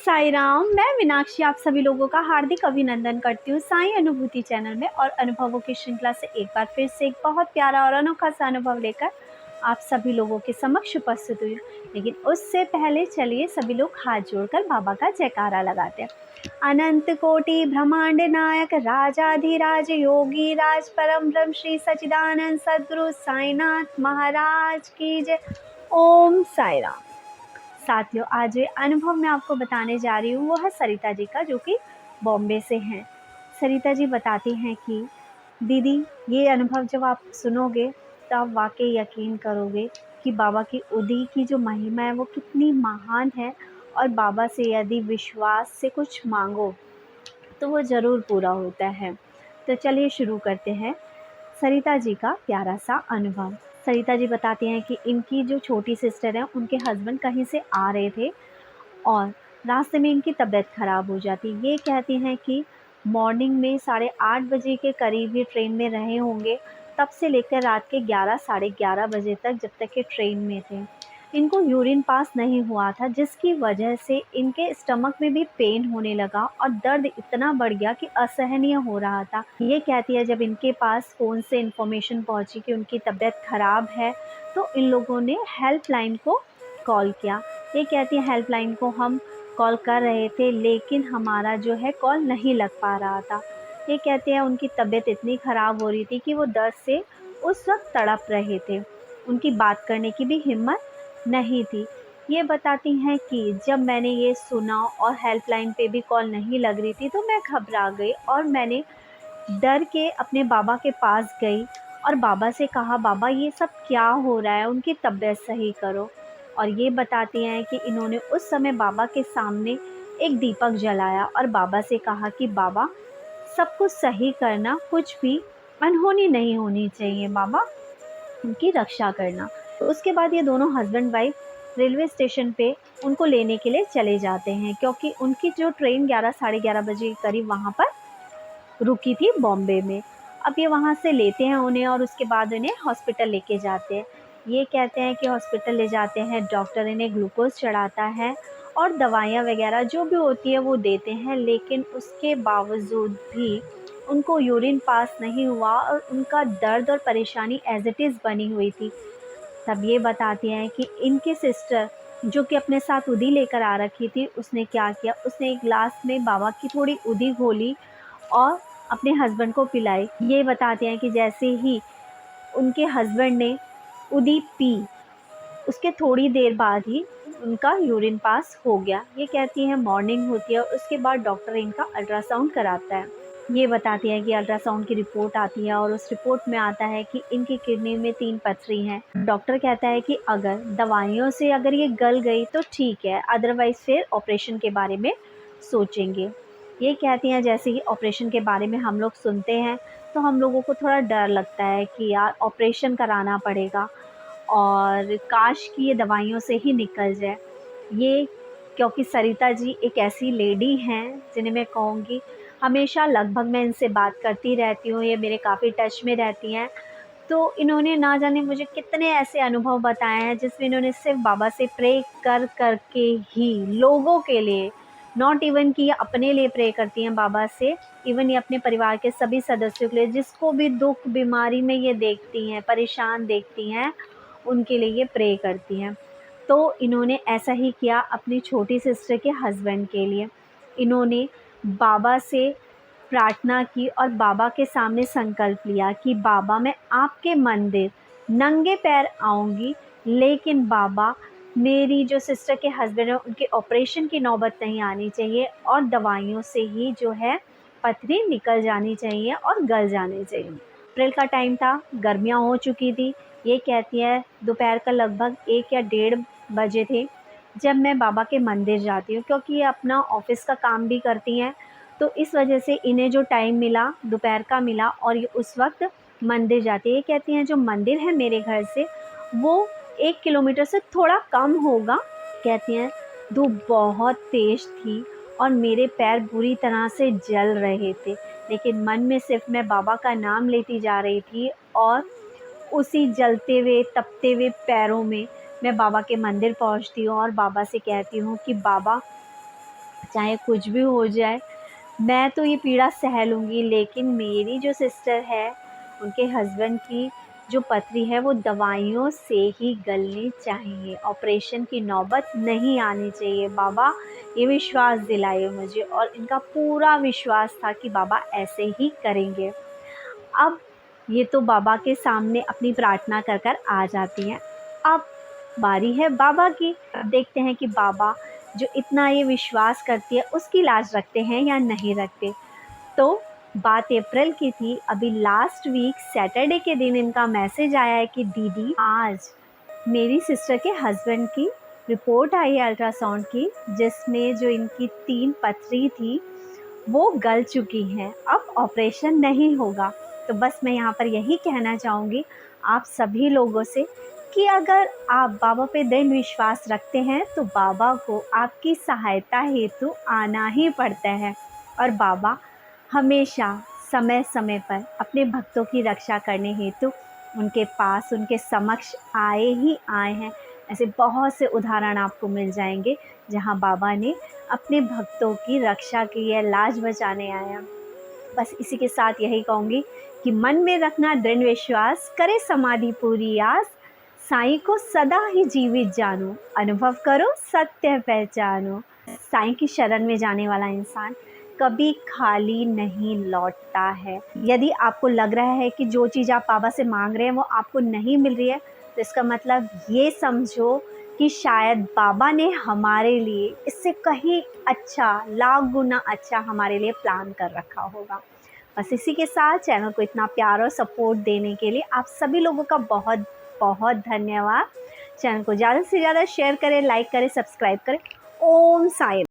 साई राम। मैं मीनाक्षी आप सभी लोगों का हार्दिक अभिनंदन करती हूँ साई अनुभूति चैनल में और अनुभवों की श्रृंखला से एक बार फिर से एक बहुत प्यारा और अनोखा सा अनुभव लेकर आप सभी लोगों के समक्ष उपस्थित हुई। लेकिन उससे पहले चलिए सभी लोग हाथ जोड़कर बाबा का जयकारा लगाते हैं। अनंत कोटि ब्रह्मांड नायक राजाधिराज योगी राज परम ब्रह्म श्री सच्चिदानंद सद्गुरु साईनाथ महाराज की जय। ओम साई राम। साथियों, आज ये अनुभव मैं आपको बताने जा रही हूँ वो है सरिता जी का, जो कि बॉम्बे से हैं। सरिता जी बताती हैं कि दीदी, ये अनुभव जब आप सुनोगे तो आप वाकई यकीन करोगे कि बाबा की उदी की जो महिमा है वो कितनी महान है, और बाबा से यदि विश्वास से कुछ मांगो तो वो ज़रूर पूरा होता है। तो चलिए शुरू करते हैं सरिता जी का प्यारा सा अनुभव। सरिता जी बताती हैं कि इनकी जो छोटी सिस्टर है उनके हस्बैंड कहीं से आ रहे थे और रास्ते में इनकी तबीयत ख़राब हो जाती। ये कहती हैं कि मॉर्निंग में 8:30 बजे के करीब ये ट्रेन में रहे होंगे, तब से लेकर रात के 11 साढ़े 11 बजे तक, जब तक ये ट्रेन में थे। इनको यूरिन पास नहीं हुआ था, जिसकी वजह से इनके स्टमक में भी पेन होने लगा और दर्द इतना बढ़ गया कि असहनीय हो रहा था। ये कहती है जब इनके पास फ़ोन से इन्फॉर्मेशन पहुंची कि उनकी तबीयत ख़राब है, तो इन लोगों ने हेल्पलाइन को कॉल किया। ये कहती है हेल्पलाइन को हम कॉल कर रहे थे, लेकिन हमारा जो है कॉल नहीं लग पा रहा था। ये कहते हैं उनकी तबीयत इतनी ख़राब हो रही थी कि वो दर्द से उस वक्त तड़प रहे थे, उनकी बात करने की भी हिम्मत नहीं थी। ये बताती हैं कि जब मैंने ये सुना और हेल्पलाइन पे भी कॉल नहीं लग रही थी, तो मैं घबरा गई और मैंने डर के अपने बाबा के पास गई और बाबा से कहा, बाबा ये सब क्या हो रहा है, उनकी तबीयत सही करो। और ये बताती हैं कि इन्होंने उस समय बाबा के सामने एक दीपक जलाया और बाबा से कहा कि बाबा सब कुछ सही करना, कुछ भी अनहोनी नहीं होनी चाहिए, बाबा उनकी रक्षा करना। तो उसके बाद ये दोनों हस्बैंड वाइफ रेलवे स्टेशन पे उनको लेने के लिए चले जाते हैं, क्योंकि उनकी जो ट्रेन 11 साढ़े 11 बजे के करीब वहाँ पर रुकी थी बॉम्बे में। अब ये वहाँ से लेते हैं उन्हें और उसके बाद उन्हें हॉस्पिटल लेके जाते हैं। ये कहते हैं कि हॉस्पिटल ले जाते हैं, डॉक्टर इन्हें ग्लूकोज़ चढ़ाता है और दवाइयाँ वगैरह जो भी होती है वो देते हैं, लेकिन उसके बावजूद भी उनको यूरिन पास नहीं हुआ और उनका दर्द और परेशानी एज़ इट इज़ बनी हुई थी। तब ये बताती हैं कि इनकी सिस्टर, जो कि अपने साथ उदी लेकर आ रखी थी, उसने क्या किया, उसने एक ग्लास में बाबा की थोड़ी उदी घोली और अपने हस्बैंड को पिलाई। ये बताते हैं कि जैसे ही उनके हस्बैंड ने उदी पी, उसके थोड़ी देर बाद ही उनका यूरिन पास हो गया। ये कहती हैं मॉर्निंग होती है, उसके बाद डॉक्टर इनका अल्ट्रासाउंड कराता है। ये बताती है कि अल्ट्रासाउंड की रिपोर्ट आती है और उस रिपोर्ट में आता है कि इनकी किडनी में 3 पथरी हैं। डॉक्टर कहता है कि अगर दवाइयों से अगर ये गल गई तो ठीक है, अदरवाइज़ फिर ऑपरेशन के बारे में सोचेंगे। ये कहती हैं जैसे ही ऑपरेशन के बारे में हम लोग सुनते हैं तो हम लोगों को थोड़ा डर लगता है कि यार ऑपरेशन कराना पड़ेगा और काश कि ये दवाइयों से ही निकल जाए। ये क्योंकि सरिता जी एक ऐसी लेडी हैं जिन्हें मैं कहूँगी हमेशा, लगभग मैं इनसे बात करती रहती हूँ, ये मेरे काफ़ी टच में रहती हैं। तो इन्होंने ना जाने मुझे कितने ऐसे अनुभव बताए हैं जिसमें इन्होंने सिर्फ बाबा से प्रे कर कर के ही लोगों के लिए, नॉट इवन कि ये अपने लिए प्रे करती हैं बाबा से, इवन ये अपने परिवार के सभी सदस्यों के लिए, जिसको भी दुख बीमारी में ये देखती हैं, परेशान देखती हैं, उनके लिए ये प्रे करती हैं। तो इन्होंने ऐसा ही किया अपनी छोटी सिस्टर के हस्बैंड के लिए। इन्होंने बाबा से प्रार्थना की और बाबा के सामने संकल्प लिया कि बाबा मैं आपके मंदिर नंगे पैर आऊँगी, लेकिन बाबा मेरी जो सिस्टर के हस्बैंड है उनके ऑपरेशन की नौबत नहीं आनी चाहिए और दवाइयों से ही जो है पथरी निकल जानी चाहिए और गल जानी चाहिए। अप्रैल का टाइम था, गर्मियाँ हो चुकी थी। ये कहती है दोपहर का लगभग 1 या 1:30 बजे थे जब मैं बाबा के मंदिर जाती हूँ, क्योंकि ये अपना ऑफिस का काम भी करती हैं, तो इस वजह से इन्हें जो टाइम मिला दोपहर का मिला और ये उस वक्त मंदिर जाती है। ये कहती हैं जो मंदिर है मेरे घर से वो 1 किलोमीटर से थोड़ा कम होगा। कहती हैं धूप बहुत तेज़ थी और मेरे पैर बुरी तरह से जल रहे थे, लेकिन मन में सिर्फ मैं बाबा का नाम लेती जा रही थी और उसी जलते हुए तपते हुए पैरों में मैं बाबा के मंदिर पहुंचती हूँ और बाबा से कहती हूँ कि बाबा चाहे कुछ भी हो जाए, मैं तो ये पीड़ा सह लूँगी, लेकिन मेरी जो सिस्टर है, उनके हस्बैंड की जो पथरी है वो दवाइयों से ही गलनी चाहिए, ऑपरेशन की नौबत नहीं आनी चाहिए। बाबा ये विश्वास दिलाए मुझे और इनका पूरा विश्वास था कि बाबा ऐसे ही करेंगे। अब ये तो बाबा के सामने अपनी प्रार्थना कर कर आ जाती हैं। अब बारी है बाबा की। अब देखते हैं कि बाबा जो इतना ये विश्वास करती है उसकी लाज रखते हैं या नहीं रखते। तो बात अप्रैल की थी। अभी लास्ट वीक सैटरडे के दिन इनका मैसेज आया है कि दीदी आज मेरी सिस्टर के हस्बैंड की रिपोर्ट आई है अल्ट्रासाउंड की, जिसमें जो इनकी 3 पथरी थी वो गल चुकी हैं, अब ऑपरेशन नहीं होगा। तो बस मैं यहाँ पर यही कहना चाहूँगी आप सभी लोगों से कि अगर आप बाबा पे दृढ़ विश्वास रखते हैं तो बाबा को आपकी सहायता हेतु आना ही पड़ता है, और बाबा हमेशा समय समय पर अपने भक्तों की रक्षा करने हेतु उनके पास, उनके समक्ष आए ही आए हैं। ऐसे बहुत से उदाहरण आपको मिल जाएंगे जहाँ बाबा ने अपने भक्तों की रक्षा की है, लाज बचाने आया। बस इसी के साथ यही कहूँगी कि मन में रखना दृढ़ विश्वास, करे समाधि पूरी आस, साईं को सदा ही जीवित जानो, अनुभव करो सत्य पहचानो। साईं की शरण में जाने वाला इंसान कभी खाली नहीं लौटता है। यदि आपको लग रहा है कि जो चीज़ आप बाबा से मांग रहे हैं वो आपको नहीं मिल रही है, तो इसका मतलब ये समझो कि शायद बाबा ने हमारे लिए इससे कहीं अच्छा, लाख गुना अच्छा हमारे लिए प्लान कर रखा होगा। बस इसी के साथ चैनल को इतना प्यार और सपोर्ट देने के लिए आप सभी लोगों का बहुत बहुत धन्यवाद। चैनल को ज़्यादा से ज़्यादा शेयर करें, लाइक करें, सब्सक्राइब करें। ओम साईं।